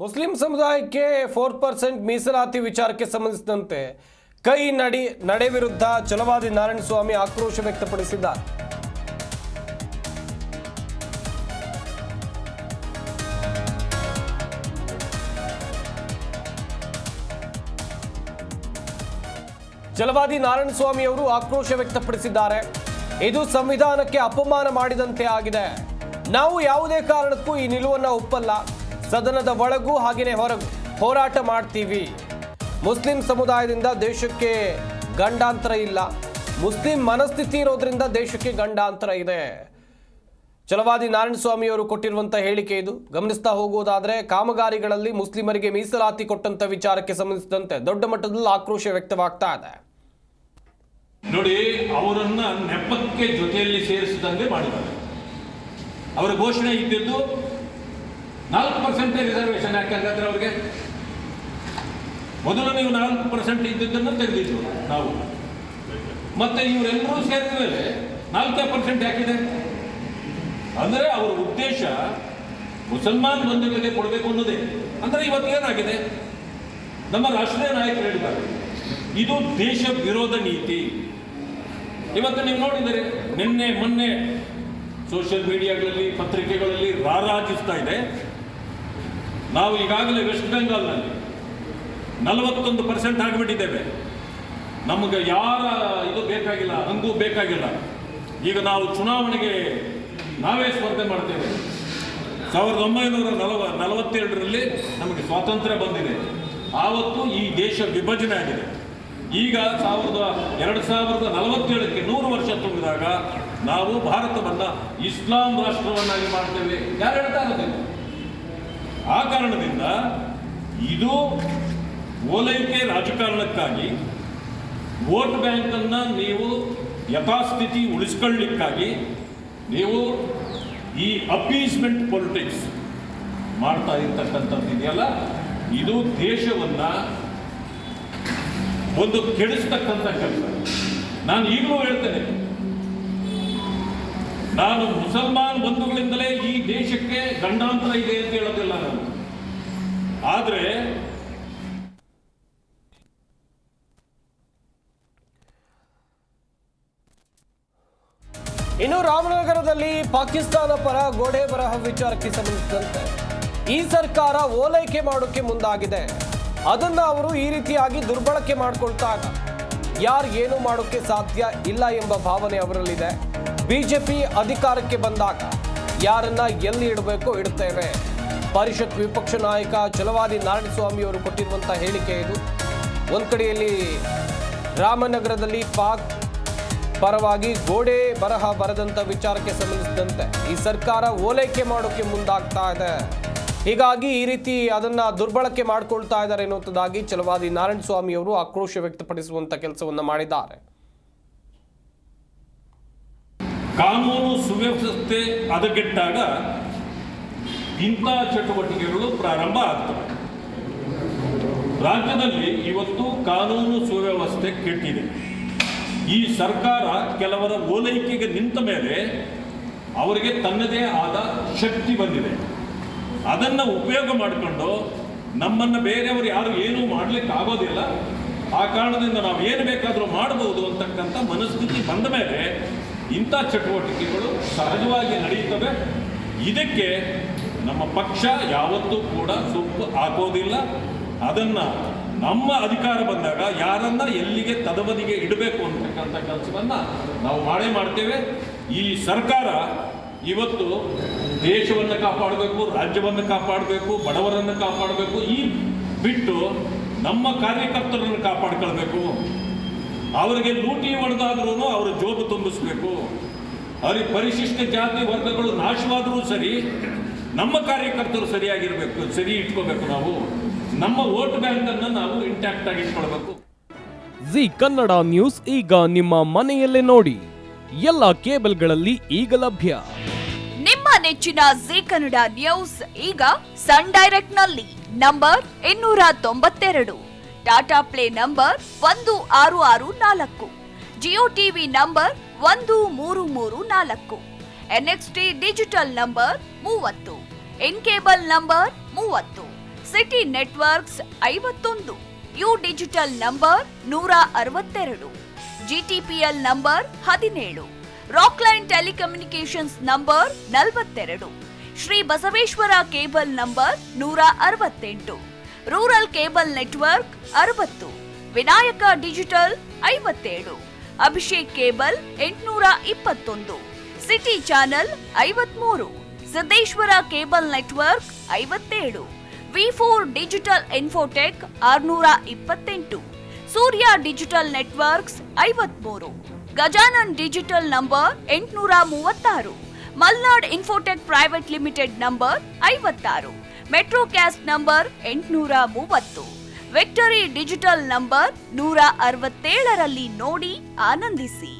Muslim ಸಮುದಾಯಕ್ಕೆ 4% ಮೀಸಲಾತಿ ವಿಚಾರಕ್ಕೆ ಸಂಬಂಧಿಸಿದಂತೆ ಕೈ ನಡೆ ವಿರುದ್ಧ ಛಲವಾದಿ ನಾರಾಯಣಸ್ವಾಮಿ ಆಕ್ರೋಶ ವ್ಯಕ್ತಪಡಿಸಿದ್ದಾರೆ. ಛಲವಾದಿ ನಾರಾಯಣಸ್ವಾಮಿ ಅವರು ಆಕ್ರೋಶ ವ್ಯಕ್ತಪಡಿಸಿದ್ದಾರೆ. ಇದು ಸಂವಿಧಾನಕ್ಕೆ ಅಪಮಾನ ಮಾಡಿದಂತೆ ಆಗಿದೆ. ನಾವು ಯಾವುದೇ ಕಾರಣಕ್ಕೂ ಈ ನಿಲುವನ್ನು ಒಪ್ಪಲ್ಲ. ಸದನದ ಒಳಗೂ ಹಾಗೆಯೇ ಹೊರಗೂ ಹೋರಾಟ ಮಾಡ್ತೀವಿ. ಮುಸ್ಲಿಂ ಸಮುದಾಯದಿಂದ ದೇಶಕ್ಕೆ ಗಂಡಾಂತರ ಇಲ್ಲ. ಮುಸ್ಲಿಂ ಮನಸ್ಥಿತಿ ಇರೋದ್ರಿಂದ ದೇಶಕ್ಕೆ ಗಂಡಾಂತರ ಇದೆ. ಛಲವಾದಿ ನಾರಾಯಣಸ್ವಾಮಿ ಅವರು ಕೊಟ್ಟಿರುವಂಥ ಹೇಳಿಕೆ ಇದು. ಗಮನಿಸ್ತಾ ಹೋಗುವುದಾದರೆ ಕಾಮಗಾರಿಗಳಲ್ಲಿ ಮುಸ್ಲಿಮರಿಗೆ ಮೀಸಲಾತಿ ಕೊಟ್ಟಂತ ವಿಚಾರಕ್ಕೆ ಸಂಬಂಧಿಸಿದಂತೆ ದೊಡ್ಡ ಮಟ್ಟದಲ್ಲಿ ಆಕ್ರೋಶ ವ್ಯಕ್ತವಾಗ್ತಾ ಇದೆ. ನೋಡಿ, ಅವರನ್ನ ನೆಪಕ್ಕೆ ಜೊತೆಯಲ್ಲಿ ಸೇರಿಸಿದಂಗೆ ಮಾಡಿದ್ದಾರೆ. ಅವರ ಘೋಷಣೆ ಇದ್ದಿದ್ದು 4% ರಿಸರ್ವೇಶನ್. ಯಾಕಂದ್ರೆ ಅವ್ರಿಗೆ ಮೊದಲು ನೀವು 4% ಇದ್ದಿದ್ದನ್ನು ತೆಗೆದಿದ್ದು ನಾವು, ಮತ್ತೆ ಇವರೆಲ್ಲರೂ ಸೇರಿದ ಮೇಲೆ 4% ಯಾಕಿದೆ ಅಂದ್ರೆ ಅವರ ಉದ್ದೇಶ ಮುಸಲ್ಮಾನ್ ಬಂಧುಗಳಿಗೆ ಕೊಡಬೇಕು ಅನ್ನೋದೇ. ಅಂದ್ರೆ ಇವತ್ತು ಏನಾಗಿದೆ, ನಮ್ಮ ರಾಷ್ಟ್ರೀಯ ನಾಯಕರು ಹೇಳಿದ್ದಾರೆ, ಇದು ದೇಶ ವಿರೋಧ ನೀತಿ. ಇವತ್ತು ನೀವು ನೋಡಿದರೆ ನಿನ್ನೆ ಮೊನ್ನೆ ಸೋಷಿಯಲ್ ಮೀಡಿಯಾಗಳಲ್ಲಿ ಪತ್ರಿಕೆಗಳಲ್ಲಿ ರಾರಾಜಿಸ್ತಾ ಇದೆ. ನಾವು ಈಗಾಗಲೇ ವೆಸ್ಟ್ ಬೆಂಗಾಲ್ನಲ್ಲಿ 41% ಆಗಿಬಿಟ್ಟಿದ್ದೇವೆ. ನಮಗೆ ಯಾರ ಇದು ಬೇಕಾಗಿಲ್ಲ, ಹಂಗೂ ಬೇಕಾಗಿಲ್ಲ. ಈಗ ನಾವು ಚುನಾವಣೆಗೆ ನಾವೇ ಸ್ಪರ್ಧೆ ಮಾಡ್ತೇವೆ. 1947ರಲ್ಲಿ ನಮಗೆ ಸ್ವಾತಂತ್ರ್ಯ ಬಂದಿದೆ. ಆವತ್ತು ಈ ದೇಶ ವಿಭಜನೆ ಆಗಿದೆ. ಈಗ 2047ಕ್ಕೆ 100 ವರ್ಷ ತುಂಬಿದಾಗ ನಾವು ಭಾರತವನ್ನು ಇಸ್ಲಾಂ ರಾಷ್ಟ್ರವನ್ನಾಗಿ ಮಾಡ್ತೇವೆ. ಯಾರು ಹೇಳ್ತಾ ಇರೋದಿಲ್ಲ. ಆ ಕಾರಣದಿಂದ ಇದು ಓಲೈಕೆ ರಾಜಕಾರಣಕ್ಕಾಗಿ, ವೋಟ್ ಬ್ಯಾಂಕನ್ನು ನೀವು ಯಥಾಸ್ಥಿತಿ ಉಳಿಸ್ಕೊಳ್ಳಿಕ್ಕಾಗಿ ನೀವು ಈ ಅಪೀಸ್ಮೆಂಟ್ ಪೊಲಿಟಿಕ್ಸ್ ಮಾಡ್ತಾ ಇರ್ತಕ್ಕಂಥದ್ದು ಇದೆಯಲ್ಲ, ಇದು ದೇಶವನ್ನು ಒಂದು ಕೆಡಿಸ್ತಕ್ಕಂಥ ಕೆಲಸ. ನಾನು ಈಗಲೂ ಹೇಳ್ತೇನೆ, ನಾನು ಮುಸಲ್ಮಾನ್ ಬಂಧುಗಳಿಂದಲೇ ಈ ದೇಶಕ್ಕೆ ಗಂಡಾಂತರ ಇದೆ ಅಂತ ಹೇಳೋದಿಲ್ಲ ನಾನು. ಆದರೆ ಇನ್ನು ರಾಮನಗರದಲ್ಲಿ ಪಾಕಿಸ್ತಾನ ಪರ ಗೋಡೆ ಬರಹ ವಿಚಾರಕ್ಕೆ ಸಂಬಂಧಿಸಿದಂತೆ ಈ ಸರ್ಕಾರ ಓಲೈಕೆ ಮಾಡೋಕೆ ಮುಂದಾಗಿದೆ. ಅದನ್ನು ಅವರು ಈ ರೀತಿಯಾಗಿ ದುರ್ಬಳಕೆ ಮಾಡಿಕೊಳ್ತಾಗ ಯಾರು ಏನು ಮಾಡೋಕ್ಕೆ ಸಾಧ್ಯ ಇಲ್ಲ ಎಂಬ ಭಾವನೆ ಅವರಲ್ಲಿದೆ. ಬಿಜೆಪಿ ಅಧಿಕಾರಕ್ಕೆ ಬಂದಾಗ ಯಾರನ್ನ ಎಲ್ಲಿ ಇಡಬೇಕೋ ಇಡ್ತೇವೆ. ಪರಿಷತ್ ವಿಪಕ್ಷ ನಾಯಕ ಛಲವಾದಿ ನಾರಾಯಣಸ್ವಾಮಿ ಅವರು ಕೊಟ್ಟಿರುವಂಥ ಹೇಳಿಕೆ ಇದು. ಒಂದು ಕಡೆಯಲ್ಲಿ ರಾಮನಗರದಲ್ಲಿ ಪಾಕ್ ಪರವಾಗಿ ಗೋಡೆ ಬರಹ ಬರೆದಂಥ ವಿಚಾರಕ್ಕೆ ಸಂಬಂಧಿಸಿದಂತೆ ಈ ಸರ್ಕಾರ ಓಲೈಕೆ ಮಾಡೋಕೆ ಮುಂದಾಗ್ತಾ ಇದೆ. ಹೀಗಾಗಿ ಈ ರೀತಿ ಅದನ್ನ ದುರ್ಬಳಕೆ ಮಾಡಿಕೊಳ್ತಾ ಇದ್ದಾರೆ ಎನ್ನುವುದಾಗಿ ಛಲವಾದಿ ನಾರಾಯಣಸ್ವಾಮಿ ಅವರು ಆಕ್ರೋಶ ವ್ಯಕ್ತಪಡಿಸುವಂತ ಕೆಲಸವನ್ನ ಮಾಡಿದ್ದಾರೆ. ಕಾನೂನು ಸುವ್ಯವಸ್ಥೆ ಹದಗೆಟ್ಟಾಗ ಇಂಥ ಚಟುವಟಿಕೆಗಳು ಪ್ರಾರಂಭ ಆಗ್ತವೆ. ರಾಜ್ಯದಲ್ಲಿ ಇವತ್ತು ಕಾನೂನು ಸುವ್ಯವಸ್ಥೆ ಕೆಟ್ಟಿದೆ. ಈ ಸರ್ಕಾರ ಕೆಲವರ ಓಲೈಕೆಗೆ ನಿಂತ ಮೇಲೆ ಅವರಿಗೆ ತನ್ನದೇ ಆದ ಶಕ್ತಿ ಬಂದಿದೆ. ಅದನ್ನು ಉಪಯೋಗ ಮಾಡಿಕೊಂಡು ನಮ್ಮನ್ನು ಬೇರೆಯವರು ಯಾರು ಏನೂ ಮಾಡಲಿಕ್ಕೆ ಆಗೋದಿಲ್ಲ. ಆ ಕಾರಣದಿಂದ ನಾವು ಏನು ಬೇಕಾದರೂ ಮಾಡಬಹುದು ಅಂತಕ್ಕಂಥ ಮನಸ್ಥಿತಿ ಬಂದ ಮೇಲೆ ಇಂಥ ಚಟುವಟಿಕೆಗಳು ಸಹಜವಾಗಿ ನಡೆಯುತ್ತವೆ. ಇದಕ್ಕೆ ನಮ್ಮ ಪಕ್ಷ ಯಾವತ್ತೂ ಕೂಡ ಸೊಪ್ಪು ಹಾಕೋದಿಲ್ಲ. ಅದನ್ನು ನಮ್ಮ ಅಧಿಕಾರ ಬಂದಾಗ ಯಾರನ್ನ ಎಲ್ಲಿಗೆ ತದಬದಿಗೆ ಇಡಬೇಕು ಅಂತಕ್ಕಂಥ ಕೆಲಸವನ್ನು ನಾವು ಮಾಡೇ ಮಾಡ್ತೇವೆ. ಈ ಸರ್ಕಾರ ಇವತ್ತು ದೇಶವನ್ನು ಕಾಪಾಡಬೇಕು, ರಾಜ್ಯವನ್ನು ಕಾಪಾಡಬೇಕು, ಬಡವರನ್ನು ಕಾಪಾಡಬೇಕು. ಈ ಬಿಟ್ಟು ನಮ್ಮ ಕಾರ್ಯಕರ್ತರನ್ನು ಕಾಪಾಡ್ಕೊಳ್ಬೇಕು. ಅವರಿಗೆ ಲೂಟಿ ಹೊಡೆದಾದ್ರೂ ಅವರ ಜೋಬು ತುಂಬಿಸ್ಬೇಕು. ಅವ್ರಿಗೆ ಪರಿಶಿಷ್ಟ ಜಾತಿ ವರ್ಗಗಳು ನಾಶವಾದರೂ ಸರಿ, ನಮ್ಮ ಕಾರ್ಯಕರ್ತರು ಸರಿಯಾಗಿರಬೇಕು, ಸರಿ ಇಟ್ಕೋಬೇಕು. ನಾವು ನಮ್ಮ ವೋಟ್ ಬ್ಯಾಂಕನ್ನು ನಾವು ಇಂಟ್ಯಾಕ್ಟ್ ಆಗಿ ಇಟ್ಕೊಳ್ಬೇಕು. ಜಿ ಕನ್ನಡ ನ್ಯೂಸ್ ಈಗ ನಿಮ್ಮ ಮನೆಯಲ್ಲೇ ನೋಡಿ. ಎಲ್ಲ ಕೇಬಲ್ಗಳಲ್ಲಿ ಈಗ ಲಭ್ಯ. ನಿಮ್ಮ ನೆಚ್ಚಿನ ಜಿ ಕನ್ನಡ ನ್ಯೂಸ್ ಈಗ ಸನ್ ಡೈರೆಕ್ಟ್ ನಲ್ಲಿ number 292, Tata Play number 1664, Jio TV number 1334, NXT digital number 30, in cable number 30, city networks 51, U digital number 162, GTPL number 17, Rockline telecommunications number 42, Shri Basaveshwara cable number 168, rural cable network 60, Vinayaka digital 57, Abhishek cable 821, city channel 53, Siddeshwara cable network 57, ವಿ4 digital infotech 628, Surya digital networks 53, Gajanan digital number 836, Malnad infotech private limited number 56, Metrocast number 830, victory digital number 167ರಲ್ಲಿ ನೋಡಿ ಆನಂದಿಸಿ.